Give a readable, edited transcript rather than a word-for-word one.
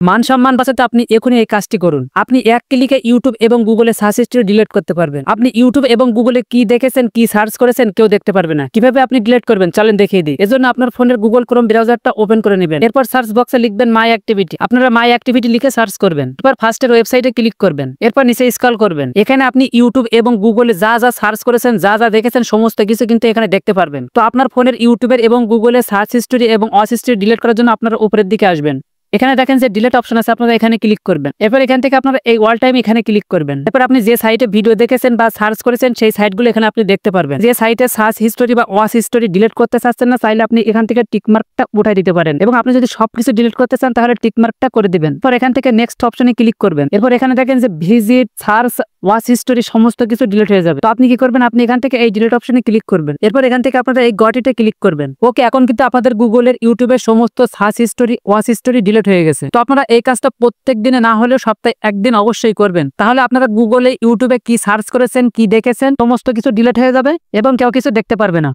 মান সম্মান বাঁচাতে আপনি এখনই এই কাজটি করুন। আপনি এক ক্লিকে ইউটিউব এবং গুগলে সার্চ হিস্ট্রি ডিলিট করতে পারবেন। আপনি ইউটিউব এবং গুগলে কি দেখেছেন, কি সার্চ করেছেন কেউ দেখতে পারবে না। কিভাবে আপনি ডিলিট করবেন চলেন দেখিয়ে দিই। এজন্য আপনার ফোনের গুগল ক্রোম ব্রাউজারটা ওপেন করে নেবেন। এরপর সার্চ বক্সে লিখবেন মাই অ্যাক্টিভিটি। আপনারা মাই অ্যাক্টিভিটি লিখে সার্চ করবেন। এরপর ফার্স্টের ওয়েবসাইটে ক্লিক করবেন। এরপর নিচে স্ক্রল করবেন। এখানে আপনি ইউটিউব এবং গুগলে যা যা সার্চ করেছেন, যা যা দেখেছেন সমস্ত কিছু কিন্তু এখানে দেখতে পারবেন। তো আপনার ফোনের ইউটিউবের এবং গুগলে সার্চ হিস্ট্রি এবং ওয়াচ হিস্ট্রি ডিলিট করার জন্য আপনারা উপরের দিকে আসবেন। এখানে দেখেন যে ডিলিট অপশন আছে, আপনারা এখানে ক্লিক করবেন। এরপর এখান থেকে আপনারা এই অল টাইম এখানে ক্লিক করবেন। এরপর আপনি যে সাইটে ভিডিও দেখেছেন বা সার্চ করেছেন সেই সাইটগুলো এখানে আপনি দেখতে পারবেন। যে সাইটে সার্চ হিস্টোরি বা ওয়াচ হিস্টোরি ডিলিট করতে চাচ্ছেন না, চাইলে আপনি এখান থেকে টিক মার্কটা উঠাই দিতে পারেন। এবং আপনি যদি সবকিছু ডিলিট করতে চান তাহলে টিক মার্কটা করে দিবেন। এরপর এখান থেকে নেক্সট অপশনে ক্লিক করবেন। এরপর এখানে দেখেন যে ভিজিট, সার্চ, ওয়াচ হিস্টোরি সমস্ত কিছু ডিলিট হয়ে যাবে। তো আপনি কি করবেন, আপনি এখান থেকে এই ডিলিট অপশনে ক্লিক করবেন। এরপর এখান থেকে আপনারা এই গট ইটে ক্লিক করবেন। ওকে, এখন কিন্তু আপনাদের গুগলের ইউটিউবের সমস্ত search history, watch history delete হয়ে গেছে। তো আপনারা এই কাজটা প্রত্যেক দিনে না হলেও সপ্তাহে একদিন অবশ্যই করবেন। তাহলে আপনারা গুগলে, ইউটিউবে কি সার্চ করেছেন, কি দেখেছেন সমস্ত কিছু ডিলিট হয়ে যাবে এবং কেউ কিছু দেখতে পারবে না।